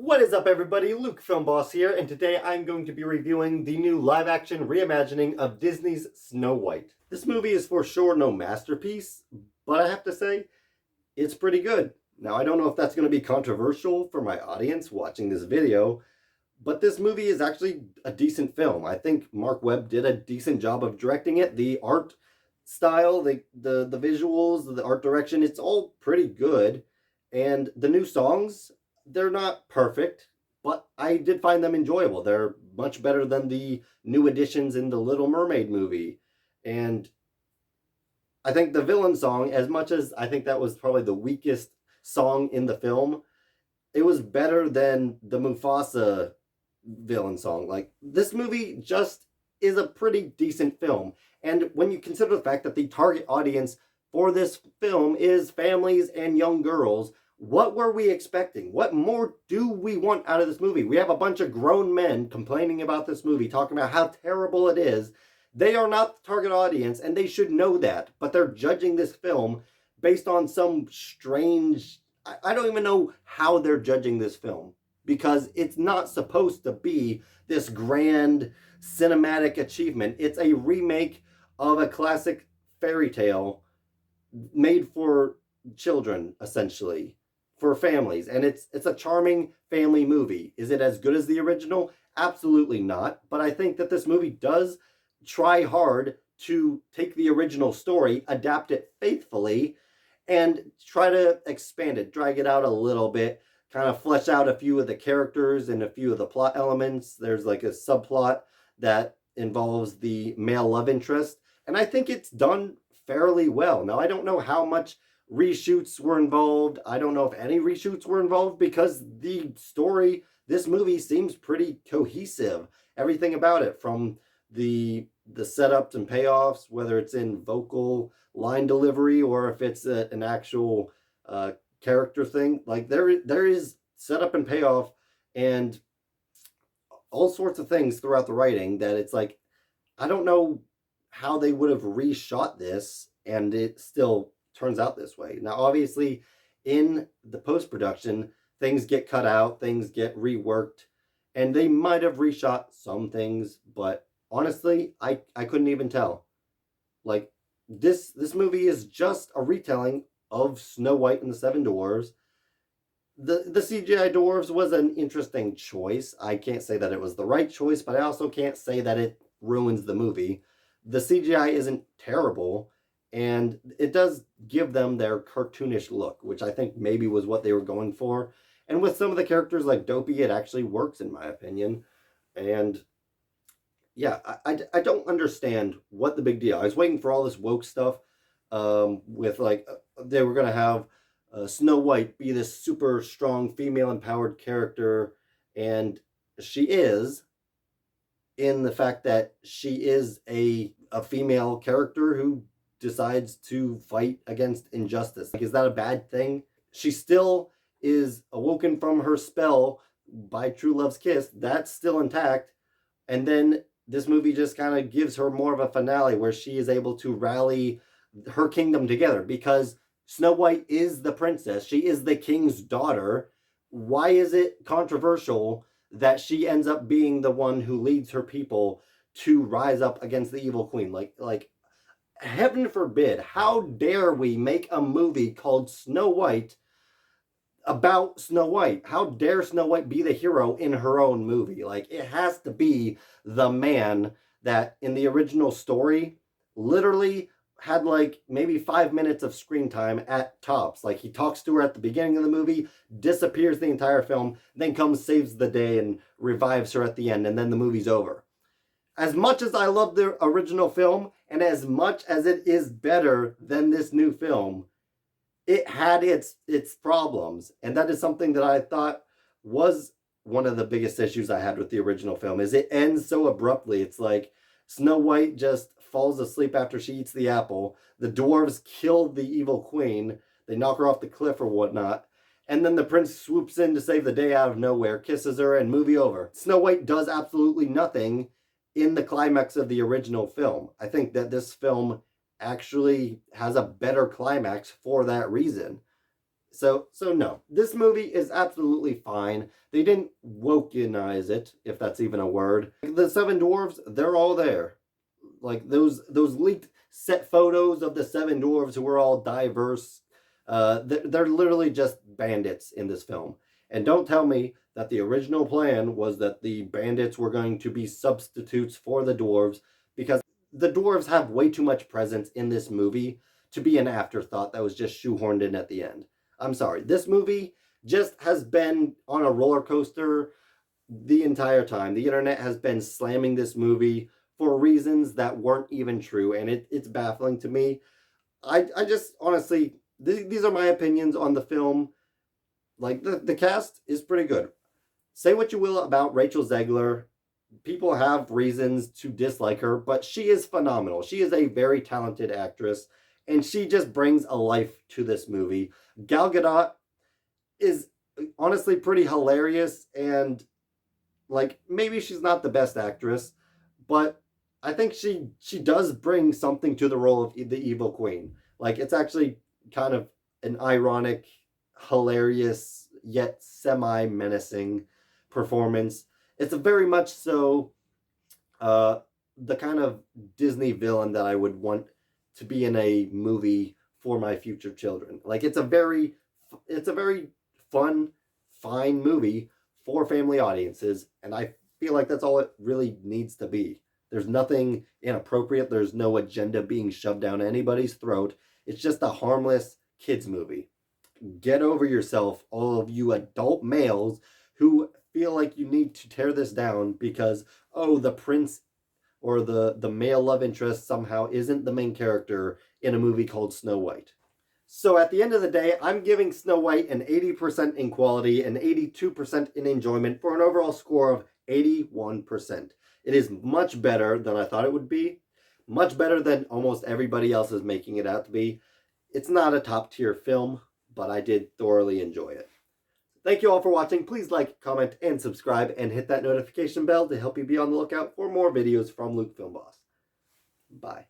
What is up, everybody? Luke Film Boss here, and today I'm going to be reviewing the new live-action reimagining of Disney's Snow White. This movie is for sure no masterpiece, but I have to say, it's pretty good. Now, I don't know if that's going to be controversial for my audience watching this video, but this movie is actually a decent film. I think Mark Webb did a decent job of directing it. The art style, the visuals, the art direction, it's all pretty good. And the new songs, they're not perfect, but I did find them enjoyable. They're much better than the new additions in the Little Mermaid movie. And I think the villain song, as much as I think that was probably the weakest song in the film, it was better than the Mufasa villain song. Like, this movie just is a pretty decent film. And when you consider the fact that the target audience for this film is families and young girls, what were we expecting? What more do we want out of this movie? We have a bunch of grown men complaining about this movie, talking about how terrible it is. They are not the target audience, and they should know that, but they're judging this film based on some strange... I don't even know how they're judging this film, because it's not supposed to be this grand cinematic achievement. It's a remake of a classic fairy tale made for children, essentially, for families, and it's a charming family movie. Is it as good as the original? Absolutely not, but I think that this movie does try hard to take the original story, adapt it faithfully, and try to expand it, drag it out a little bit, kind of flesh out a few of the characters and a few of the plot elements. There's like a subplot that involves the male love interest, and I think it's done fairly well. Now, I don't know how much reshoots were involved. I don't know if any reshoots were involved, because the story, this movie seems pretty cohesive. Everything about it, from the setups and payoffs, whether it's in vocal line delivery or if it's an actual character thing, like there is setup and payoff and all sorts of things throughout the writing that it's like, I don't know how they would have reshot this and it still turns out this way. Now, obviously, in the post-production, things get cut out, things get reworked, and they might have reshot some things, but honestly, I couldn't even tell. Like, this movie is just a retelling of Snow White and the Seven Dwarfs. The CGI dwarves was an interesting choice. I can't say that it was the right choice, but I also can't say that it ruins the movie. The CGI isn't terrible, and it does give them their cartoonish look, which I think maybe was what they were going for. And with some of the characters like Dopey, it actually works, in my opinion. And yeah, I don't understand what the big deal. I was waiting for all this woke stuff with like, they were going to have Snow White be this super strong female empowered character, and she is, in the fact that she is a female character who decides to fight against injustice. Like, is that a bad thing? She still is awoken from her spell by true love's kiss. That's still intact. And then this movie just kind of gives her more of a finale where she is able to rally her kingdom together, because Snow White is the princess. She is the king's daughter. Why is it controversial that she ends up being the one who leads her people to rise up against the evil queen? Like, heaven forbid, how dare we make a movie called Snow White about Snow White? How dare Snow White be the hero in her own movie? Like, it has to be the man that in the original story literally had like maybe 5 minutes of screen time at tops. Like, he talks to her at the beginning of the movie, disappears the entire film, then comes, saves the day, and revives her at the end, and then the movie's over. As much as I love the original film, and as much as it is better than this new film, it had its problems. And that is something that I thought was one of the biggest issues I had with the original film, is it ends so abruptly. It's like Snow White just falls asleep after she eats the apple. The dwarves kill the evil queen. They knock her off the cliff or whatnot. And then the prince swoops in to save the day out of nowhere, kisses her, and movie over. Snow White does absolutely nothing in the climax of the original film. I think that this film actually has a better climax for that reason. So no, this movie is absolutely fine. They didn't wokenize it, if that's even a word. The Seven Dwarves, they're all there. Like those leaked set photos of the Seven Dwarves who were all diverse. They're literally just bandits in this film. And don't tell me that the original plan was that the bandits were going to be substitutes for the dwarves, because the dwarves have way too much presence in this movie to be an afterthought that was just shoehorned in at the end. I'm sorry. This movie just has been on a roller coaster the entire time. The internet has been slamming this movie for reasons that weren't even true, and it's baffling to me. I just honestly, these are my opinions on the film. Like, the cast is pretty good. Say what you will about Rachel Zegler. People have reasons to dislike her, but she is phenomenal. She is a very talented actress, and she just brings a life to this movie. Gal Gadot is honestly pretty hilarious, and like, maybe she's not the best actress, but I think she does bring something to the role of the evil queen. Like, it's actually kind of an ironic, hilarious, yet semi-menacing performance. It's a very much so the kind of Disney villain that I would want to be in a movie for my future children. Like, it's a very fun, fine movie for family audiences, and I feel like that's all it really needs to be. There's nothing inappropriate. There's no agenda being shoved down anybody's throat. It's just a harmless kids movie. Get over yourself, all of you adult males who feel like you need to tear this down because, oh, the prince or the male love interest somehow isn't the main character in a movie called Snow White. So at the end of the day, I'm giving Snow White an 80% in quality and 82% in enjoyment for an overall score of 81%. It is much better than I thought it would be. Much better than almost everybody else is making it out to be. It's not a top tier film, but I did thoroughly enjoy it. Thank you all for watching. Please like, comment, and subscribe, and hit that notification bell to help you be on the lookout for more videos from Luke Film Boss. Bye.